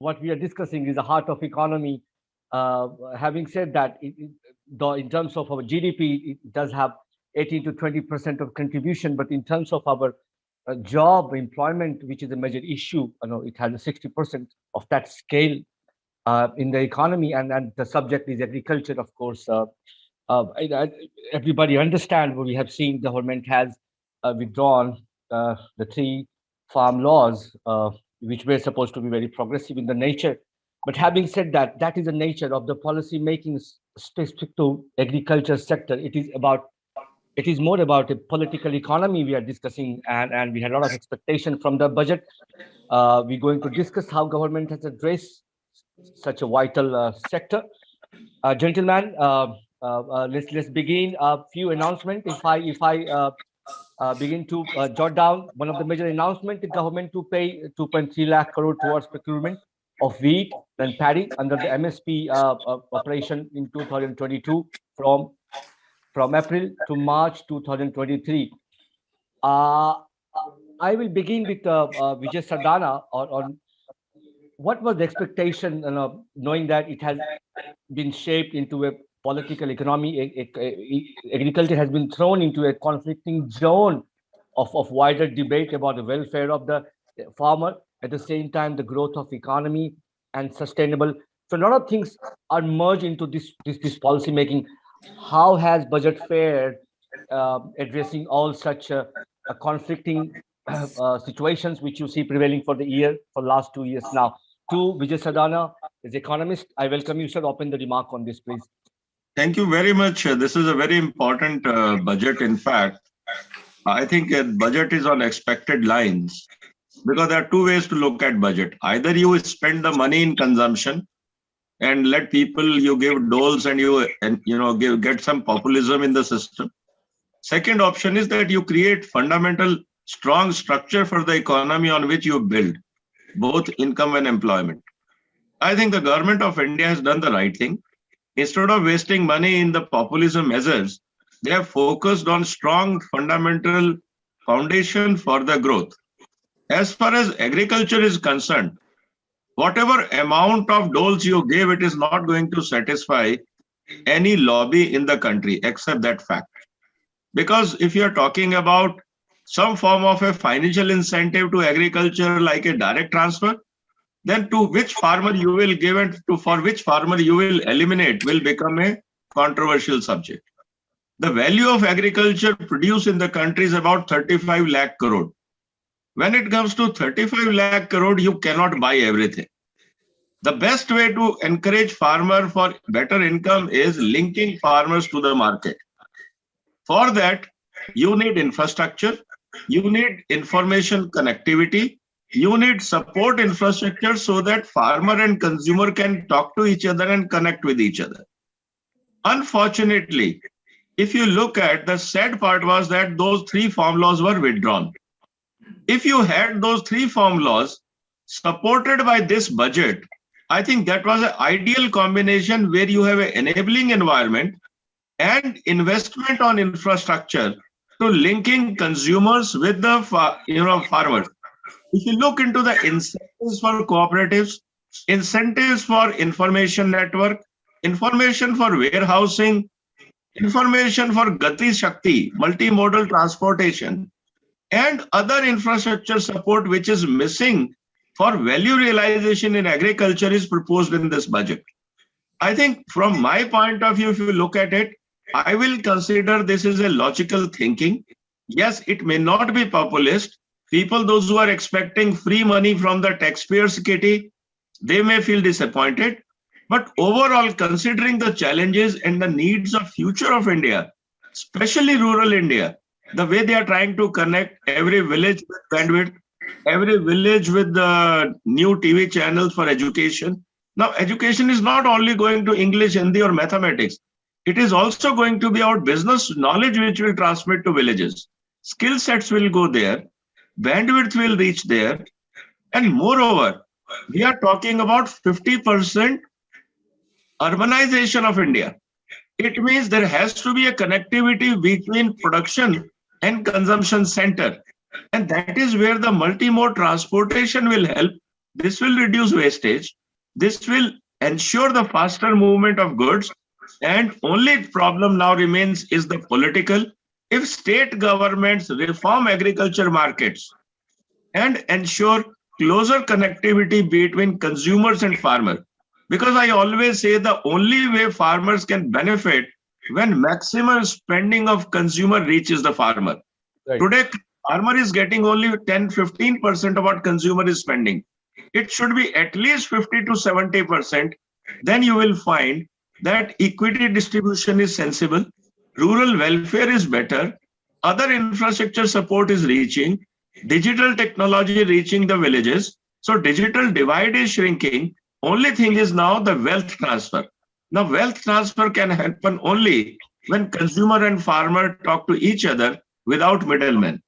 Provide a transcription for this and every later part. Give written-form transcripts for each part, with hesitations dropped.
what we are discussing is the heart of economy. Having said that, though in terms of our GDP, it does have 18 to 20% of contribution, but in terms of our job employment, which is a major issue, it has a 60% of that scale in the economy, and the subject is agriculture, of course. Everybody understand what we have seen. The government has withdrawn the three farm laws, which were supposed to be very progressive in the nature. But having said that, that is the nature of the policy making specific to agriculture sector. It is more about a political economy we are discussing, and we had a lot of expectation from the budget. We're going to discuss how government has addressed such a vital sector. Gentlemen, let's begin a few announcements. If I begin to jot down one of the major announcements, the government to pay 2.3 lakh crore towards procurement of wheat and paddy under the MSP operation in 2022 from April to March 2023. I will begin with Vijay Sardana on what was the expectation, knowing that it has been shaped into a political economy. Agriculture has been thrown into a conflicting zone of wider debate about the welfare of the farmer, at the same time the growth of economy and sustainable. So a lot of things are merged into this policy making. How has budget fared addressing all such conflicting situations which you see prevailing for the year, for last 2 years now? To Vijay Sadana, as economist, I welcome you, sir. Open the remark on this, please. Thank you very much. This is a very important budget. In fact, I think a budget is on expected lines, because there are two ways to look at budget. Either you spend the money in consumption and let people, you give doles and get some populism in the system. Second option is that you create fundamental strong structure for the economy on which you build both income and employment. I think the government of India has done the right thing. Instead of wasting money in the populism measures, they have focused on strong fundamental foundation for the growth. As far as agriculture is concerned, whatever amount of doles you give, it is not going to satisfy any lobby in the country, except that fact. Because if you are talking about some form of a financial incentive to agriculture, like a direct transfer, then to which farmer you will give and for which farmer you will eliminate will become a controversial subject. The value of agriculture produced in the country is about 35 lakh crore. When it comes to 35 lakh crore, you cannot buy everything. The best way to encourage farmer for better income is linking farmers to the market. For that, you need infrastructure, you need information connectivity, you need support infrastructure so that farmer and consumer can talk to each other and connect with each other. Unfortunately, if you look at, the sad part was that those three farm laws were withdrawn. If you had those three farm laws supported by this budget, I think that was an ideal combination where you have an enabling environment and investment on infrastructure to linking consumers with the farmers. If you look into the incentives for cooperatives, incentives for information network, information for warehousing, information for Gati Shakti, multimodal transportation, and other infrastructure support which is missing for value realization in agriculture is proposed in this budget. I think from my point of view, if you look at it, I will consider this is a logical thinking. Yes, it may not be populist. People, those who are expecting free money from the taxpayers' kitty, they may feel disappointed. But overall, considering the challenges and the needs of future of India, especially rural India, the way they are trying to connect every village with bandwidth, every village with the new TV channels for education. Now, education is not only going to English, Hindi or mathematics. It is also going to be our business knowledge which will transmit to villages. Skill sets will go there. Bandwidth will reach there. And moreover, we are talking about 50% urbanization of India. It means there has to be a connectivity between production and consumption center. And that is where the multimode transportation will help This will reduce wastage. This will ensure the faster movement of goods. And only problem now remains is the political. If state governments reform agriculture markets and ensure closer connectivity between consumers and farmers, because I always say the only way farmers can benefit when maximum spending of consumer reaches the farmer. Right. Today, farmer is getting only 10-15% of what consumer is spending. It should be at least 50 to 70%. Then you will find that equity distribution is sensible, rural welfare is better, other infrastructure support is reaching, digital technology reaching the villages. So digital divide is shrinking. Only thing is now the wealth transfer. Now wealth transfer can happen only when consumer and farmer talk to each other without middlemen.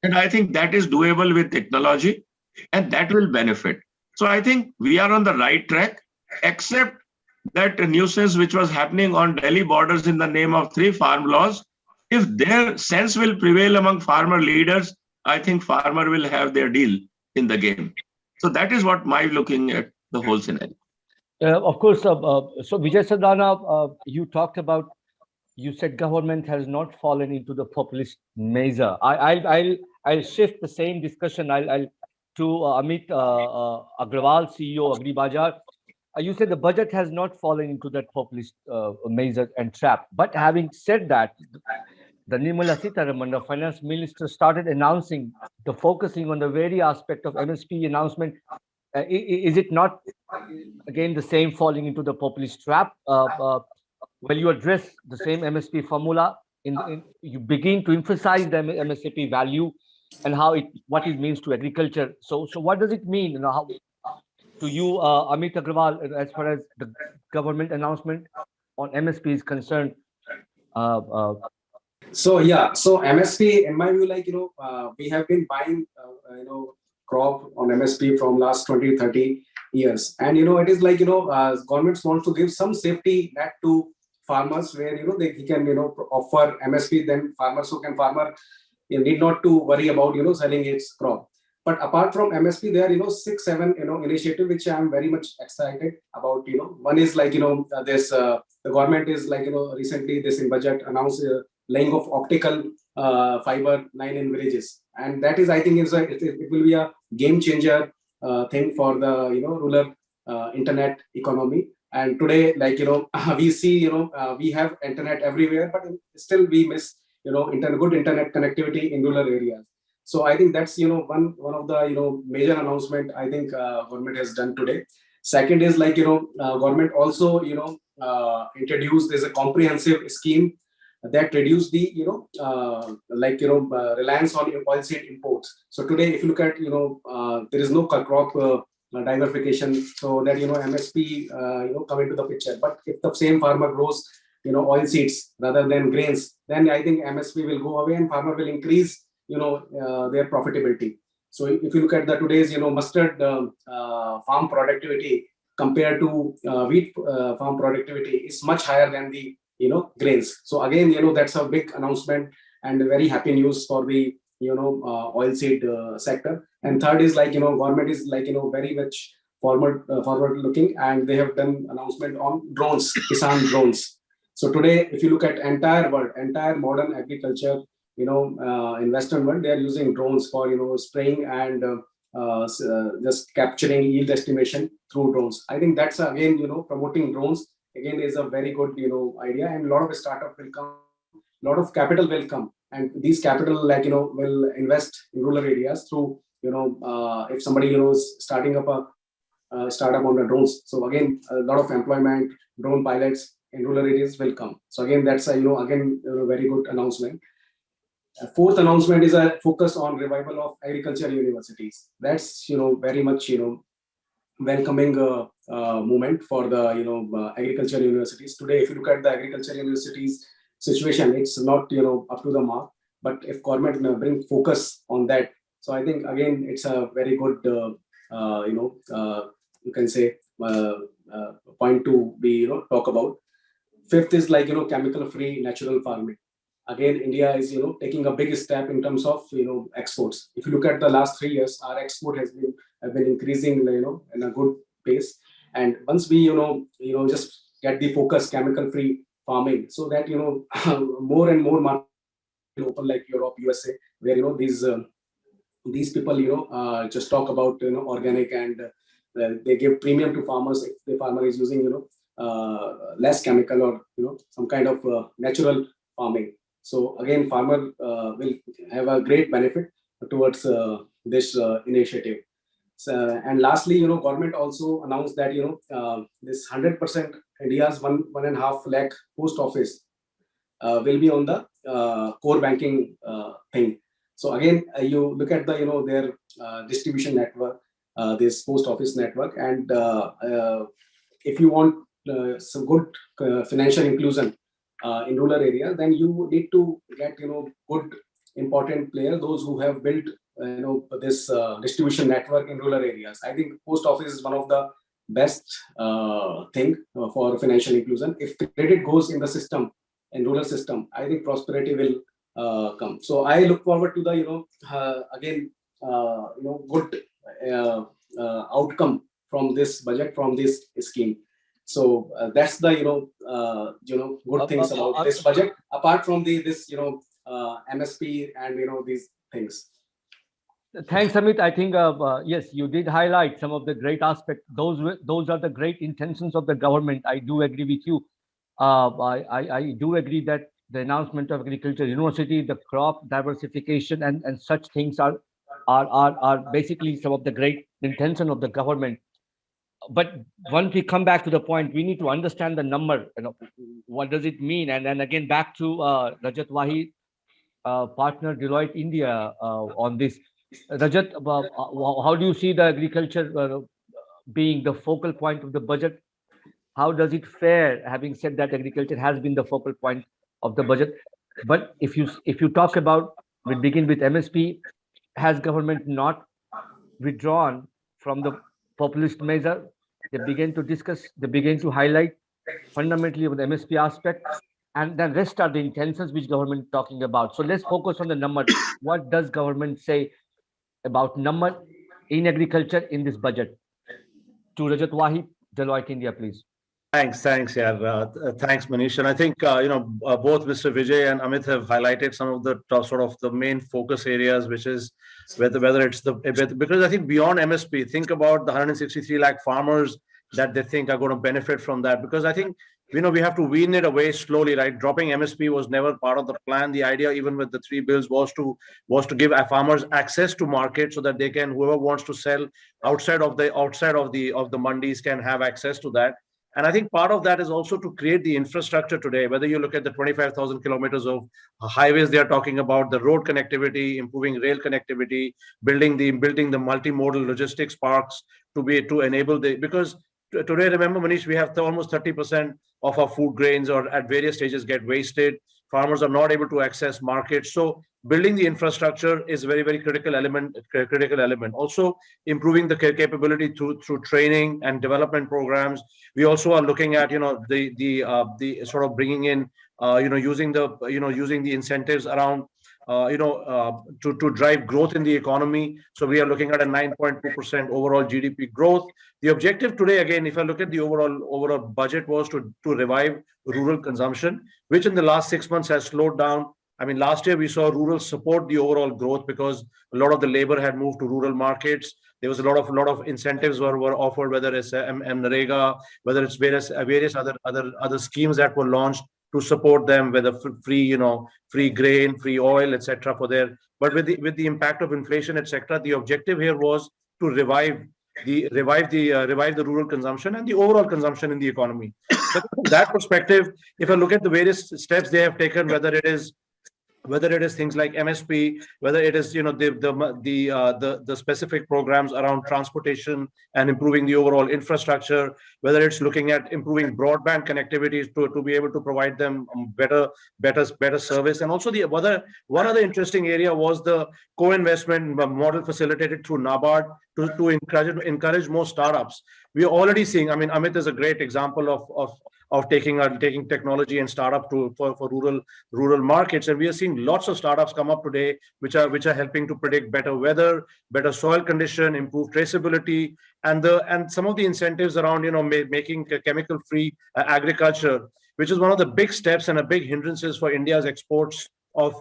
And I think that is doable with technology, and that will benefit. So I think we are on the right track, except that nuisance which was happening on Delhi borders in the name of 3 farm laws. If their sense will prevail among farmer leaders, I think farmer will have their deal in the game. So that is what my looking at the whole scenario. Of course, so Vijay Sardana, you talked about, you said government has not fallen into the populist measure. I'll shift the same discussion. I'll to Amit Agrawal, CEO AgriBazaar. You said the budget has not fallen into that populist measure and trap. But having said that, the Nirmala Sitharaman, the finance minister, started announcing the focusing on the very aspect of MSP announcement. Is it not again the same falling into the populist trap? When you address the same MSP formula, you begin to emphasize the MSP value and what it means to agriculture. So what does it mean? How to you, Amit Agrawal, as far as the government announcement on MSP is concerned? So MSP, in my view, we have been buying, crop on MSP from last 20-30 years, and it is governments want to give some safety net to farmers where he can offer MSP, then farmers who can need not to worry about selling its crop. But apart from MSP, there are 6-7 initiative which I am very much excited about. One is this the government is recently this in budget announced laying of optical fiber line in villages, and that is, I think, it will be a game changer thing for the rural internet economy. And today, we see we have internet everywhere, but still we miss good internet connectivity in rural areas. So I think that's one of the major announcement I think government has done today. Second is government also introduced there's a comprehensive scheme that reduce the reliance on oilseed imports. So today, if you look at there is no crop diversification, so that MSP come into the picture. But if the same farmer grows oil seeds rather than grains, then I think MSP will go away and farmer will increase their profitability. So if you look at the today's mustard farm productivity compared to wheat farm productivity is much higher than the grains. So again, that's a big announcement and very happy news for the oilseed sector. And third is government is very much forward looking, and they have done announcement on drones, Kisan drones. So today, if you look at entire modern agriculture, in Western world, they are using drones for spraying and just capturing yield estimation through drones. I think that's again promoting drones again is a very good idea, and a lot of startup will come, a lot of capital will come, and these capital will invest in rural areas through if somebody is starting up a startup on the drones. So again, a lot of employment, drone pilots in rural areas will come. So again, that's a very good announcement. Fourth announcement is a focus on revival of agriculture universities. That's very much welcoming movement for the agriculture universities. Today, if you look at the agriculture universities situation, it's not up to the mark. But if government bring focus on that, so I think again it's a very good you can say point to be talk about. Fifth is chemical free natural farming. Again, India is taking a big step in terms of exports. If you look at the last 3 years, our export has been have been increasing, in a good pace. And once we, just get the focus chemical-free farming, so that, more and more markets will open, like Europe, USA, where, these people, just talk about, organic, and they give premium to farmers if the farmer is using, less chemical, or, some kind of natural farming. So again, farmer will have a great benefit towards this initiative. So, and lastly, government also announced that, this 100% India's 1.5 lakh post office will be on the core banking thing. So again, you look at the, their distribution network, this post office network, and if you want some good financial inclusion in rural areas, then you need to get, good important players, those who have built, this distribution network in rural areas. I think post office is one of the best thing for financial inclusion. If credit goes in the system, in rural system, I think prosperity will come. So I look forward to the, again, good outcome from this budget, from this scheme. So that's the, good things about this budget, apart from this, MSP and, these things. Thanks, Amit. I think, yes, you did highlight some of the great aspects. Those are the great intentions of the government. I do agree with you. I do agree that the announcement of Agriculture University, the crop diversification, and such things are basically some of the great intention of the government. But once we come back to the point, we need to understand the number. What does it mean? And then again, back to Rajat Wahi, partner Deloitte India on this. Rajat, how do you see the agriculture being the focal point of the budget? How does it fare? Having said that, agriculture has been the focal point of the budget. But if you talk about, we begin with MSP, has government not withdrawn from the populist measure? They begin to discuss, they begin to highlight fundamentally with the MSP aspect, and then rest are the intentions which government talking about. So let's focus on the number. What does government say about number in agriculture in this budget? To Rajat Wahi, Deloitte India, please. Thanks, yeah. Thanks, Manish. And I think both Mr. Vijay and Amit have highlighted some of the sort of the main focus areas, which is whether it's because I think beyond MSP, think about the 163 lakh farmers that they think are going to benefit from that. Because I think we have to wean it away slowly, right? Dropping MSP was never part of the plan. The idea, even with the 3 bills, was to give farmers access to market so that they can, whoever wants to sell outside of the mandis can have access to that. And I think part of that is also to create the infrastructure today, whether you look at the 25,000 kilometers of highways they are talking about, the road connectivity, improving rail connectivity, building the multimodal logistics parks to enable because today, remember, Manish, we have almost 30% of our food grains or at various stages get wasted. Farmers are not able to access markets. So building the infrastructure is very, very critical element. Also, improving the capability through training and development programs. We also are looking at the sort of bringing in using the incentives around to drive growth in the economy. So we are looking at a 9.2% overall GDP growth. The objective today, again, if I look at the overall budget, was to revive rural consumption, which in the last 6 months has slowed down. I mean, last year we saw rural support the overall growth because a lot of the labor had moved to rural markets. There was a lot of incentives were offered, whether it's MNREGA, whether it's various other schemes that were launched to support them, whether free grain, free oil, etc. for their. But with the impact of inflation, etc., the objective here was to revive the rural consumption and the overall consumption in the economy. So from that perspective, if I look at the various steps they have taken, whether it is things like MSP, whether it is the specific programs around transportation and improving the overall infrastructure, whether it's looking at improving broadband connectivity to be able to provide them better service, and also one other interesting area was the co-investment model facilitated through NABARD to encourage more startups. We are already seeing. I mean, Amit is a great example of taking technology and startup for rural markets. And we are seeing lots of startups come up today, which are helping to predict better weather, better soil condition, improved traceability, and some of the incentives around making chemical free agriculture, which is one of the big steps and a big hindrances for India's exports of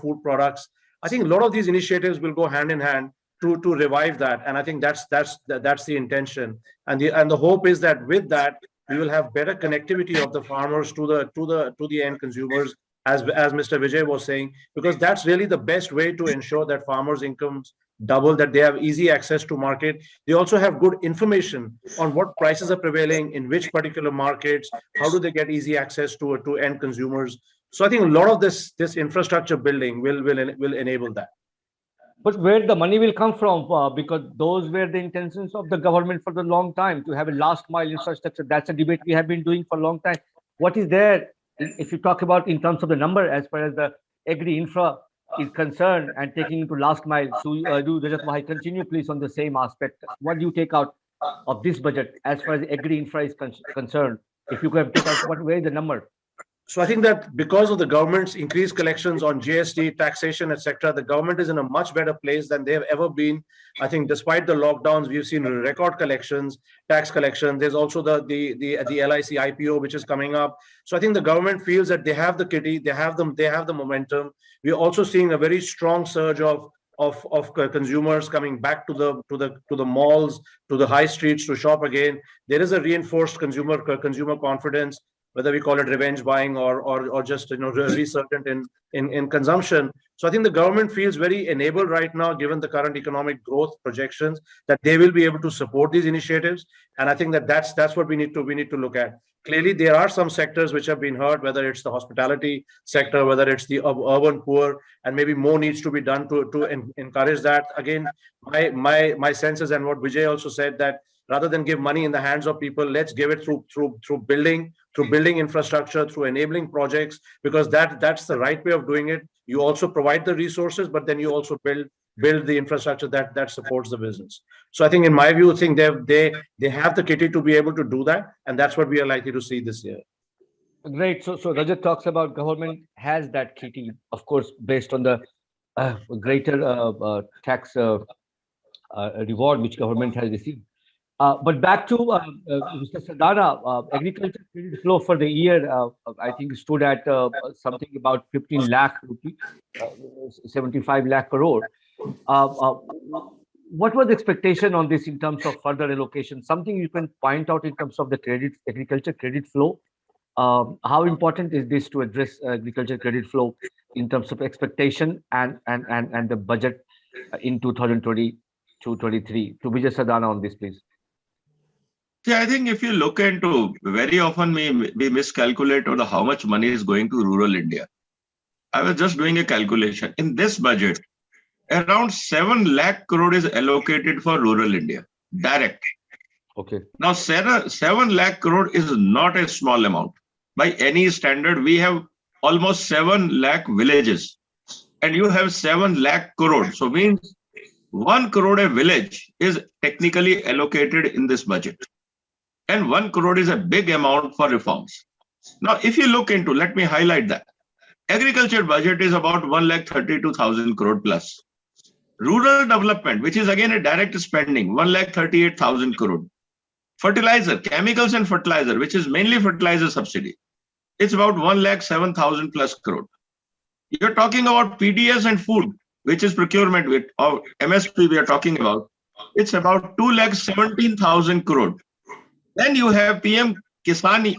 food products. I think a lot of these initiatives will go hand in hand to revive that, and I think that's the intention, and the hope is that with that we will have better connectivity of the farmers to the end consumers, as Mr. Vijay was saying, because that's really the best way to ensure that farmers' incomes double, that they have easy access to market. They also have good information on what prices are prevailing in which particular markets, how do they get easy access to end consumers. So I think a lot of this infrastructure building will enable that. But where the money will come from, because those were the intentions of the government for the long time, to have a last mile infrastructure. That's a debate we have been doing for a long time. What is there, if you talk about in terms of the number, as far as the agri-infra is concerned and taking into last mile? So do Rajat Bhai continue please on the same aspect? What do you take out of this budget as far as the agri-infra is concerned? If you could take out where is the number? So I think that because of the government's increased collections on GST, taxation, etc., the government is in a much better place than they have ever been. I think despite the lockdowns, we've seen record collections, tax collections. There's also the LIC IPO, which is coming up. So I think the government feels that they have the kitty, they have the momentum. We're also seeing a very strong surge of consumers coming back to the malls, to the high streets to shop again. There is a reinforced consumer confidence, whether we call it revenge buying or just resurgent in consumption. So I think the government feels very enabled right now, given the current economic growth projections, that they will be able to support these initiatives. And I think that's what we need to look at. Clearly, there are some sectors which have been hurt, whether it's the hospitality sector, whether it's the urban poor, and maybe more needs to be done to encourage that. Again, my sense is, and what Vijay also said, that rather than give money in the hands of people, let's give it through building infrastructure, through enabling projects, because that's the right way of doing it. You also provide the resources, but then you also build the infrastructure that supports the business. So I think, in my view, I think they have the kitty to be able to do that, and that's what we are likely to see this year. Great. So Rajat talks about government has that kitty, of course, based on the greater tax reward which government has received. But back to Mr. Sardana, agriculture credit flow for the year, I think stood at something about 15 lakh rupee, 75 lakh crore. What was the expectation on this in terms of further allocation? Something you can point out in terms of the agriculture credit flow? How important is this to address agriculture credit flow in terms of expectation and the budget in 2022-23? To Vijay Sardana on this, please. Yeah, I think if you look into, very often we miscalculate on how much money is going to rural India. I was just doing a calculation. In this budget, around 7 lakh crore is allocated for rural India, direct. Okay. Now, 7 lakh crore is not a small amount. By any standard, we have almost 7 lakh villages, and you have 7 lakh crore. So means 1 crore a village is technically allocated in this budget. And 1 crore is a big amount for reforms. Now, if you look into, let me highlight that. Agriculture budget is about 1,32,000 crore plus. Rural development, which is again a direct spending, 1,38,000 crore. Fertilizer, chemicals and fertilizer, which is mainly fertilizer subsidy, it's about 1,07,000 plus crore. You're talking about PDS and food, which is procurement with or MSP we are talking about. It's about 2,17,000 crore. Then you have PM Kisan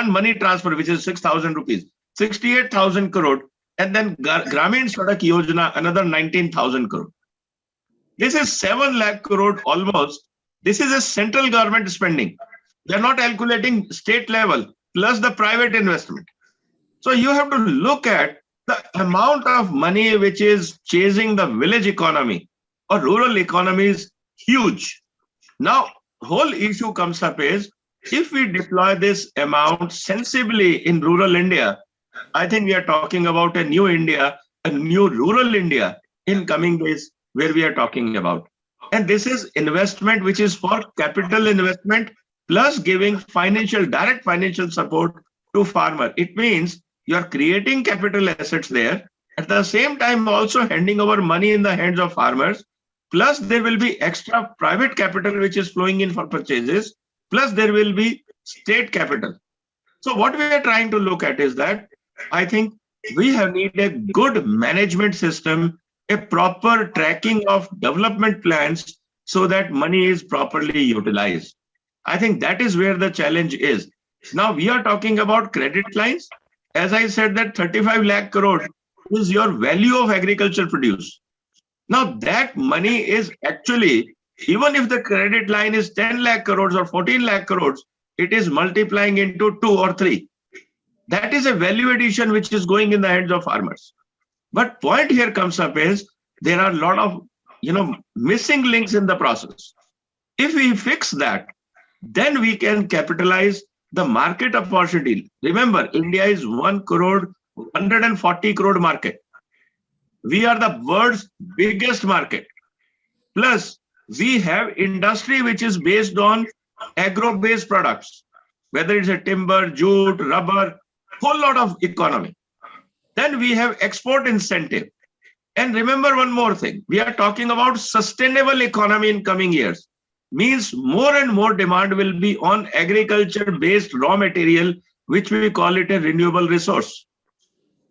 money transfer, which is 6,000 rupees, 68,000 crore. And then Gramin Sadak Yojana, another 19,000 crore. This is 7 lakh crore almost. This is a central government spending. They're not calculating state level plus the private investment. So you have to look at the amount of money which is chasing the village economy or rural economy is huge. Now, whole issue comes up is, if we deploy this amount sensibly in rural India, I think we are talking about a new India, a new rural India in coming days where we are talking about. And this is investment which is for capital investment plus giving direct financial support to farmer. It means you are creating capital assets there. At the same time, also handing over money in the hands of farmers. Plus, there will be extra private capital which is flowing in for purchases. Plus, there will be state capital. So what we are trying to look at is that I think we have need a good management system, a proper tracking of development plans so that money is properly utilized. I think that is where the challenge is. Now we are talking about credit lines. As I said, that 35 lakh crore is your value of agriculture produce. Now that money is actually, even if the credit line is 10 lakh crores or 14 lakh crores, it is multiplying into 2 or 3. That is a value addition which is going in the hands of farmers. But point here comes up is there are a lot of missing links in the process. If we fix that, then we can capitalize the market opportunity. Remember, India is 1 crore, 140 crore market. We are the world's biggest market. Plus, we have industry which is based on agro-based products, whether it's a timber, jute, rubber, whole lot of economy. Then we have export incentive. And remember one more thing, we are talking about sustainable economy in coming years. Means more and more demand will be on agriculture-based raw material, which we call it a renewable resource.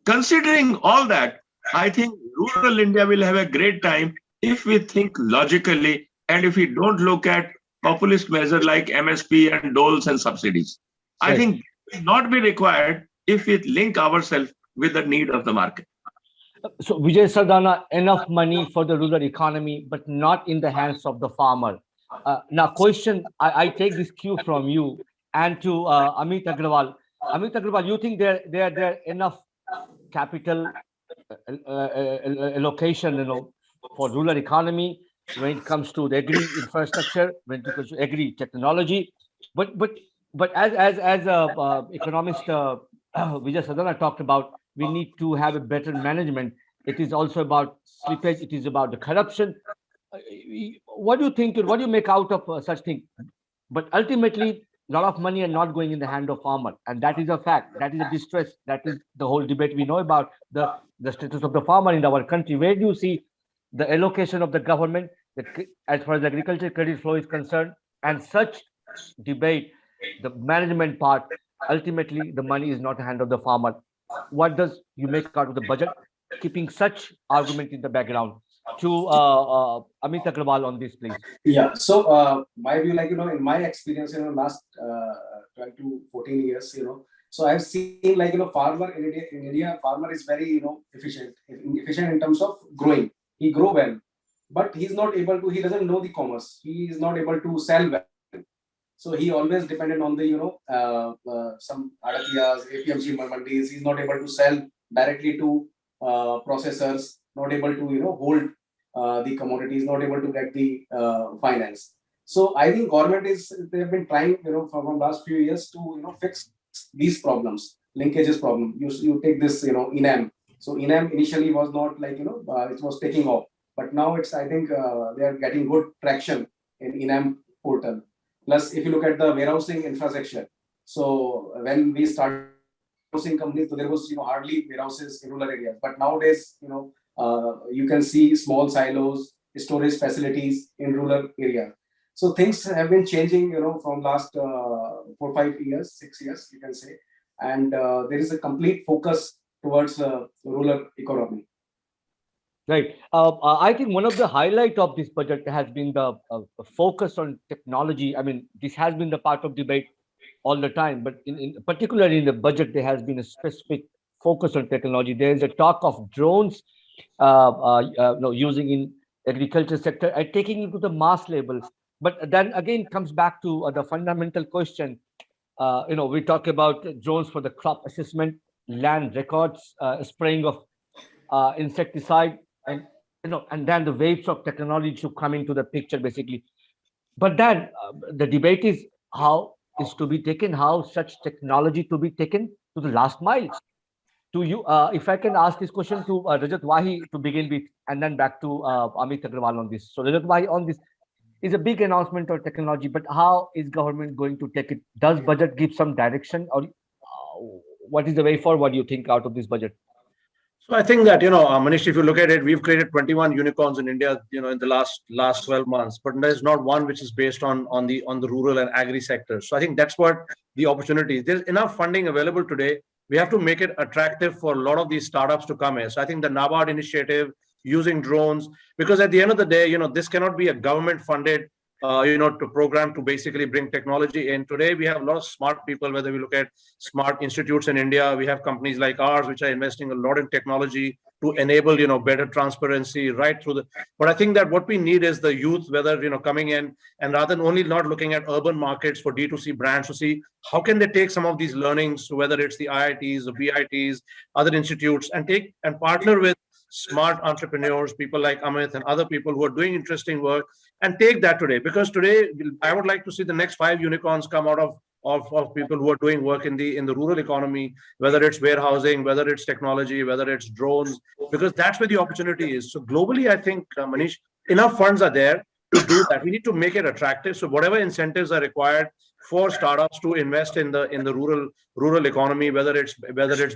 Considering all that, I think rural India will have a great time if we think logically and if we don't look at populist measures like MSP and doles and subsidies. Right. I think it will not be required if we link ourselves with the need of the market. So Vijay Sardana, enough money for the rural economy, but not in the hands of the farmer. Now, question, I take this cue from you and to Amit Agrawal. Amit Agrawal, you think there enough capital allocation, for rural economy when it comes to the agri infrastructure, when it comes to agri technology, but as economist Vijay Sardana talked about, we need to have a better management. It is also about slippage. It is about the corruption. What do you think? What do you make out of such thing? But ultimately, a lot of money are not going in the hand of farmer, and that is a fact. That is a distress. That is the whole debate we know about the status of the farmer in our country. Where do you see the allocation of the government as far as agriculture credit flow is concerned, and such debate, the management part? Ultimately, the money is not in the hand of the farmer. What does you make out of the budget, keeping such argument in the background? To Amit Agrawal on this, please. Yeah. So my view, in my experience, last 12 to 14 years, so I've seen farmer in India, farmer is very, efficient in terms of growing. He grow well, but he doesn't know the commerce. He is not able to sell well. So he always dependent on the, some adatiyas, APMC mandis. He's not able to sell directly to processors, not able to, hold the commodities, not able to get the finance. So I think they've been trying, from last few years to, fix these problems, linkages problem. You take this, ENAM. So ENAM initially was not it was taking off, but now I think they are getting good traction in ENAM portal. Plus, if you look at the warehousing infrastructure, so when we started warehousing companies, so there was hardly warehouses in rural areas. But nowadays, you can see small silos, storage facilities in rural areas. So things have been changing, from last 4, 5 years, 6 years, you can say, and there is a complete focus towards rural economy. Right. I think one of the highlight of this budget has been the focus on technology. I mean, this has been the part of debate all the time, but particularly in the budget, there has been a specific focus on technology. There is a talk of drones using in agriculture sector and taking it to the mass level. But then again, comes back to the fundamental question. We talk about drones for the crop assessment, land records, spraying of insecticide, and then the waves of technology to come into the picture, basically. But then the debate is how such technology to be taken to the last mile. To you, if I can ask this question to Rajat Wahi to begin with, and then back to Amit Agrawal on this. So Rajat Wahi, on this, is a big announcement of technology, but how is government going to take it? Does budget give some direction, or what is the way forward? What do you think out of this budget? So I think that, Manish, if you look at it, we've created 21 unicorns in India, in the last 12 months, but there's not one which is based on the rural and agri sector. So I think that's what the opportunity is. There's enough funding available today. We have to make it attractive for a lot of these startups to come in. So I think the NABARD initiative, using drones, because at the end of the day, this cannot be a government funded to program to basically bring technology in. Today, we have a lot of smart people, whether we look at smart institutes in India, we have companies like ours, which are investing a lot in technology to enable, better transparency right through but I think that what we need is the youth, whether, coming in, and rather than only not looking at urban markets for D2C brands, to see how can they take some of these learnings, whether it's the IITs, the BITs, other institutes, and take and partner with smart entrepreneurs, people like Amit and other people who are doing interesting work, and take that today. Because today, I would like to see the next 5 unicorns come out of people who are doing work in the rural economy, whether it's warehousing, whether it's technology, whether it's drones, because that's where the opportunity is. So globally, I think, Manish, enough funds are there to do that. We need to make it attractive. So whatever incentives are required for startups to invest in the rural economy, whether it's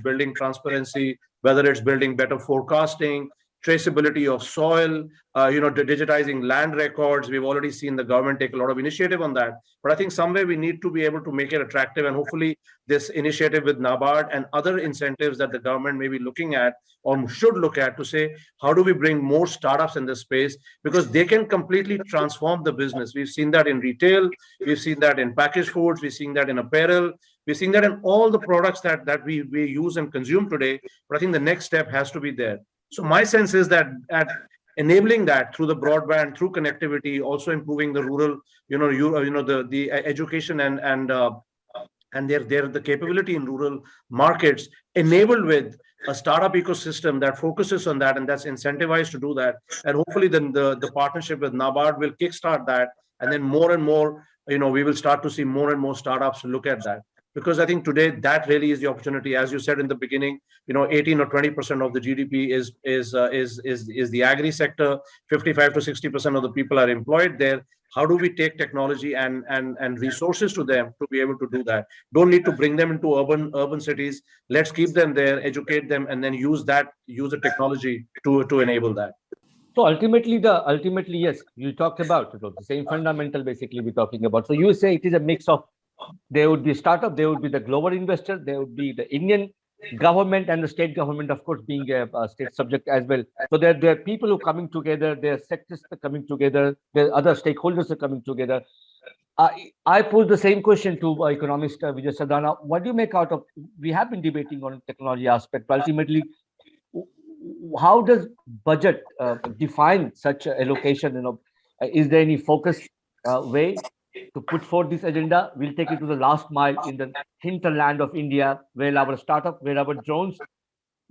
building transparency, whether it's building better forecasting, traceability of soil, digitizing land records. We've already seen the government take a lot of initiative on that. But I think somewhere we need to be able to make it attractive, and hopefully this initiative with NABARD and other incentives that the government may be looking at or should look at, to say, how do we bring more startups in this space? Because they can completely transform the business. We've seen that in retail, we've seen that in packaged foods, we've seen that in apparel, we're seeing that in all the products that we use and consume today. But I think the next step has to be there. So my sense is that at enabling that through the broadband, through connectivity, also improving the rural, the education and the capability in rural markets, enabled with a startup ecosystem that focuses on that and that's incentivized to do that. And hopefully then the partnership with NABARD will kickstart that, and then more and more, we will start to see more and more startups look at that. Because I think today that really is the opportunity. As you said in the beginning, 18 or 20% of the GDP is the agri sector. 55 to 60% of the people are employed there. How do we take technology and resources to them to be able to do that? Don't need to bring them into urban cities. Let's keep them there, educate them, and then use the technology to enable that. So ultimately, yes, you talked about the same fundamental. Basically, we're talking about. So you say it is a mix of. There would be startup, there would be the global investor, there would be the Indian government and the state government, of course, being a state subject as well. So there are people who are coming together, there are sectors are coming together, there are other stakeholders are coming together. I pose the same question to economist Vijay Sardana. What do you make out of? We have been debating on technology aspect, but ultimately, how does budget define such allocation? Is there any focused way to put forth this agenda? We'll take it to the last mile in the hinterland of India, where our startup, where our drones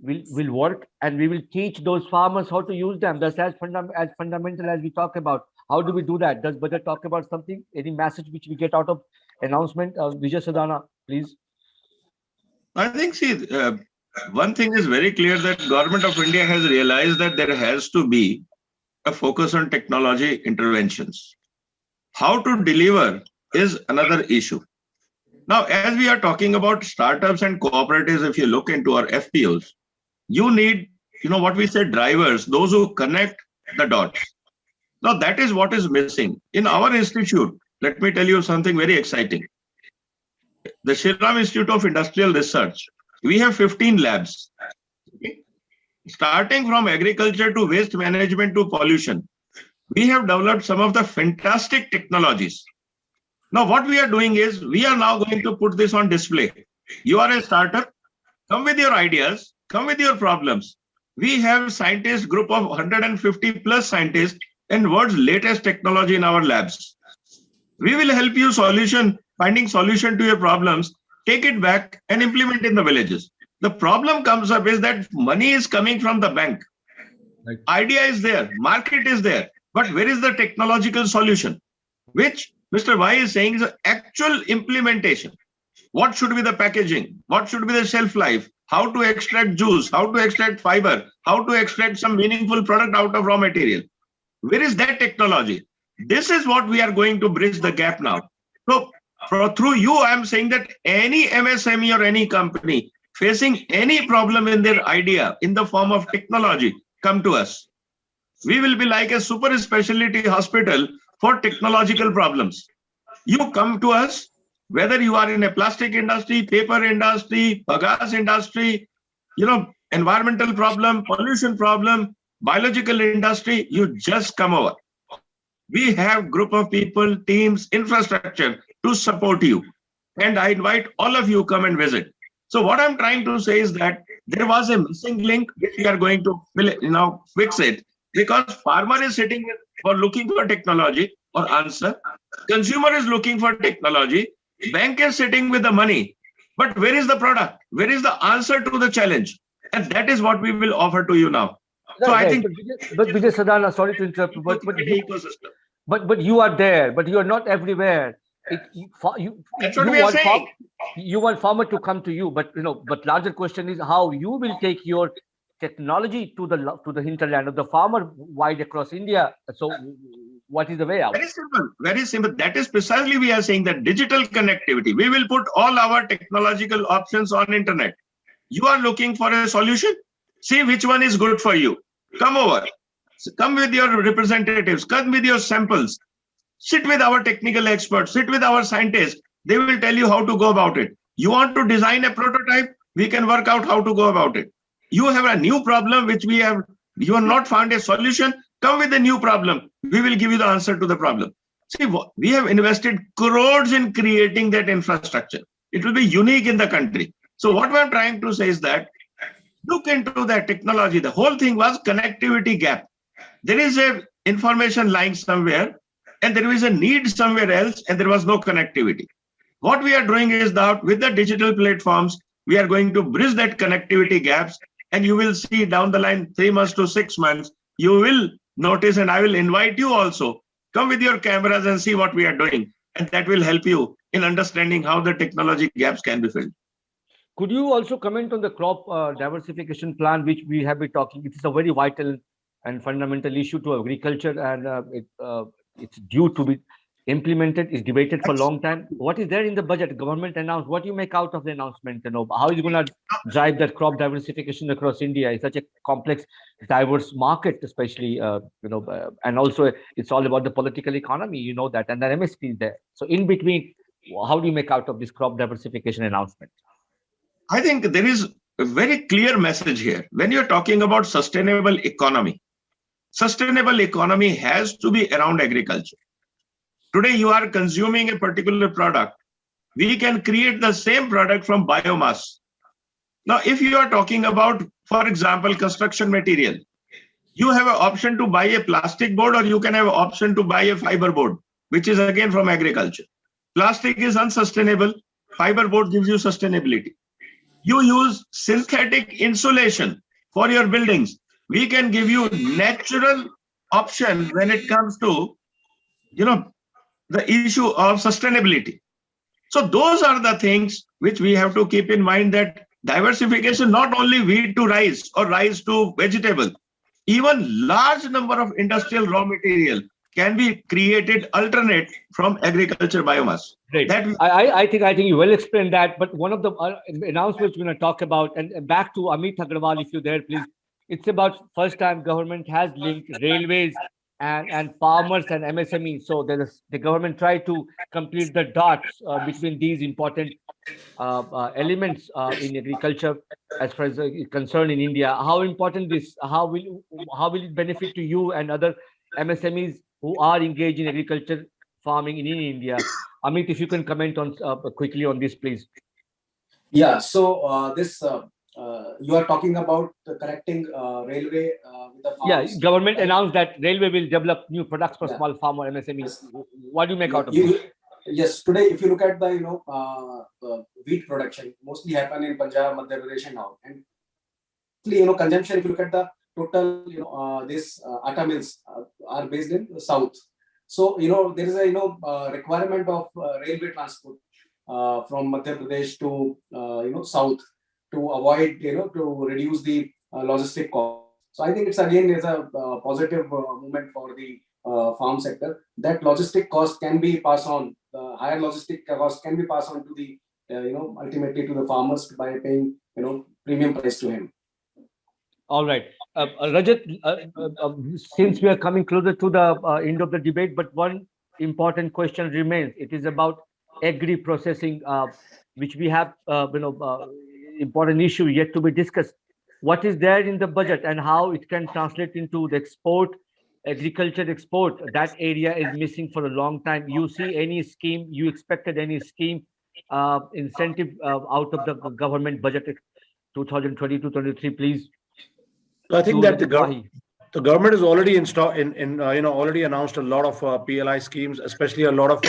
will work, and we will teach those farmers how to use them. That's as fundamental as we talk about. How do we do that? Does budget talk about something? Any message which we get out of announcement? Vijay Sardana, please. I think, one thing is very clear, that Government of India has realized that there has to be a focus on technology interventions. How to deliver is another issue. Now, as we are talking about startups and cooperatives, if you look into our FPOs, you need, what we say, drivers, those who connect the dots. Now, that is what is missing. In our institute, let me tell you something very exciting. The Shriram Institute of Industrial Research, we have 15 labs. Starting from agriculture to waste management to pollution, we have developed some of the fantastic technologies. Now, what we are doing is, we are now going to put this on display. You are a startup, come with your ideas, come with your problems. We have scientist group of 150 plus scientists and world's latest technology in our labs. We will help you finding solution to your problems, take it back and implement in the villages. The problem comes up is that money is coming from the bank. Right. Idea is there, market is there. But where is the technological solution? Which Mr. Y is saying is actual implementation. What should be the packaging? What should be the shelf life? How to extract juice? How to extract fiber? How to extract some meaningful product out of raw material? Where is that technology? This is what we are going to bridge the gap now. So through you, I am saying that any MSME or any company facing any problem in their idea in the form of technology, come to us. We will be like a super specialty hospital for technological problems. You come to us, whether you are in a plastic industry, paper industry, bagasse industry, environmental problem, pollution problem, biological industry, you just come over. We have group of people, teams, infrastructure to support you. And I invite all of you come and visit. So what I'm trying to say is that there was a missing link which we are going to fix it, because farmer is sitting for looking for technology or answer. Consumer is looking for technology. Bank is sitting with the money. But where is the product? Where is the answer to the challenge? And that is what we will offer to you now. So I think, but Vijay Sadhana, sorry to interrupt, but you are there, but you are not everywhere. That's what we are saying. You want farmer to come to you, but larger question is how you will take your technology to the hinterland of the farmer wide across India. So what is the way out? Very simple, very simple. That is precisely we are saying that digital connectivity. We will put all our technological options on internet. You are looking for a solution. See which one is good for you. Come over. Come with your representatives. Come with your samples. Sit with our technical experts. Sit with our scientists. They will tell you how to go about it. You want to design a prototype? We can work out how to go about it. You have a new problem which you have not found a solution. Come with a new problem. We will give you the answer to the problem. See, we have invested crores in creating that infrastructure. It will be unique in the country. So what I'm trying to say is that look into that technology. The whole thing was connectivity gap. There is a information lying somewhere and there is a need somewhere else and there was no connectivity. What we are doing is that with the digital platforms, we are going to bridge that connectivity gaps, and you will see down the line 3 months to 6 months, you will notice, and I will invite you also, come with your cameras and see what we are doing. And that will help you in understanding how the technology gaps can be filled. Could you also comment on the crop diversification plan, which we have been talking? It is a very vital and fundamental issue to agriculture, and it's due to be implemented. It's debated for a long time. What is there in the budget? Government announced. What do you make out of the announcement? How is it going to drive that crop diversification across India? It's such a complex, diverse market, especially and also it's all about the political economy. You know that, and the MSP is there. So in between, how do you make out of this crop diversification announcement? I think there is a very clear message here. When you're talking about sustainable economy has to be around agriculture. Today, you are consuming a particular product. We can create the same product from biomass. Now, if you are talking about, for example, construction material, you have an option to buy a plastic board, or you can have an option to buy a fiber board, which is again from agriculture. Plastic is unsustainable. Fiber board gives you sustainability. You use synthetic insulation for your buildings. We can give you natural option when it comes to, the issue of sustainability. So those are the things which we have to keep in mind, that diversification, not only wheat to rice or rice to vegetable, even large number of industrial raw material can be created alternate from agriculture biomass. Great. I think you well explained that, but one of the announcements we're going to talk about, and back to Amit Agrawal, if you're there, please. It's about first time government has linked railways and farmers and MSMEs. So the government tried to complete the dots between these important elements in agriculture as far as concerned in India. How important this? How will it benefit to you and other MSMEs who are engaged in agriculture farming in India? Amit, if you can comment on quickly on this, please. Yeah. So you are talking about connecting railway with the farms. Yeah, government announced that railway will develop new products for small farmer MSMEs. Yes. What do you make out of this? Yes, today if you look at the wheat production, mostly happen in Punjab, Madhya Pradesh and now, and consumption. If you look at the total, this atta mills are based in the south. So there is a requirement of railway transport from Madhya Pradesh to south, to avoid, to reduce the logistic cost. So I think it's again is a positive movement for the farm sector, that logistic cost can be passed on. The higher logistic cost can be passed on to the ultimately to the farmers by paying premium price to him. All right. Rajat, since we are coming closer to the end of the debate, but one important question remains. It is about agri processing, which we have, important issue yet to be discussed. What is there in the budget and how it can translate into the export, agriculture export? That area is missing for a long time. You see any scheme? You expected any scheme, incentive out of the government budget 2022-23, please? So I think To that Rajat Wahi. the government has already already announced a lot of PLI schemes, especially a lot of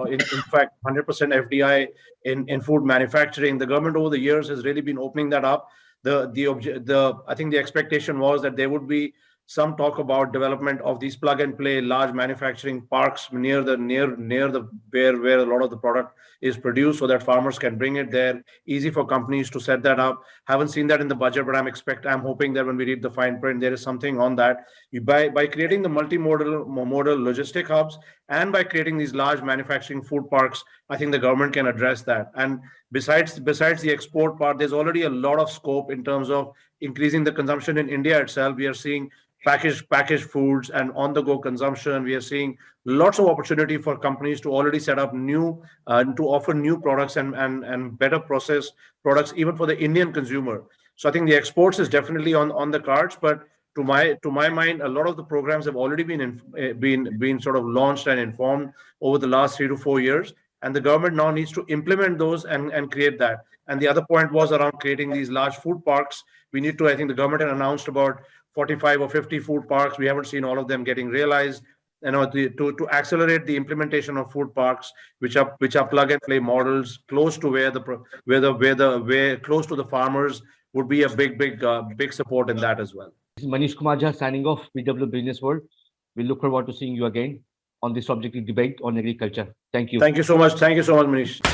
in fact 100% FDI in food manufacturing. The government over the years has really been opening that up. I think the expectation was that there would be some talk about development of these plug and play large manufacturing parks near the where a lot of the product is produced, so that farmers can bring it there. Easy for companies to set that up. Haven't seen that in the budget, but I'm hoping that when we read the fine print, there is something on that. By creating the modal logistic hubs and by creating these large manufacturing food parks, I think the government can address that. And besides the export part, there's already a lot of scope in terms of increasing the consumption in India itself. We are seeing packaged foods and on-the-go consumption. We are seeing lots of opportunity for companies to already set up new to offer new products and better processed products even for the Indian consumer. So I think the exports is definitely on the cards, but to my mind, a lot of the programs have already been sort of launched and informed over the last 3 to 4 years, and the government now needs to implement those and create that. And the other point was around creating these large food parks. I think the government had announced about 45 or 50 food parks. We haven't seen all of them getting realized. To accelerate the implementation of food parks, which are plug and play models close to where close to the farmers, would be a big support in that as well. This is Manish Kumar Jha signing off, BW Business World. We look forward to seeing you again on this objective debate on agriculture. Thank you. Thank you so much. Thank you so much, Manish.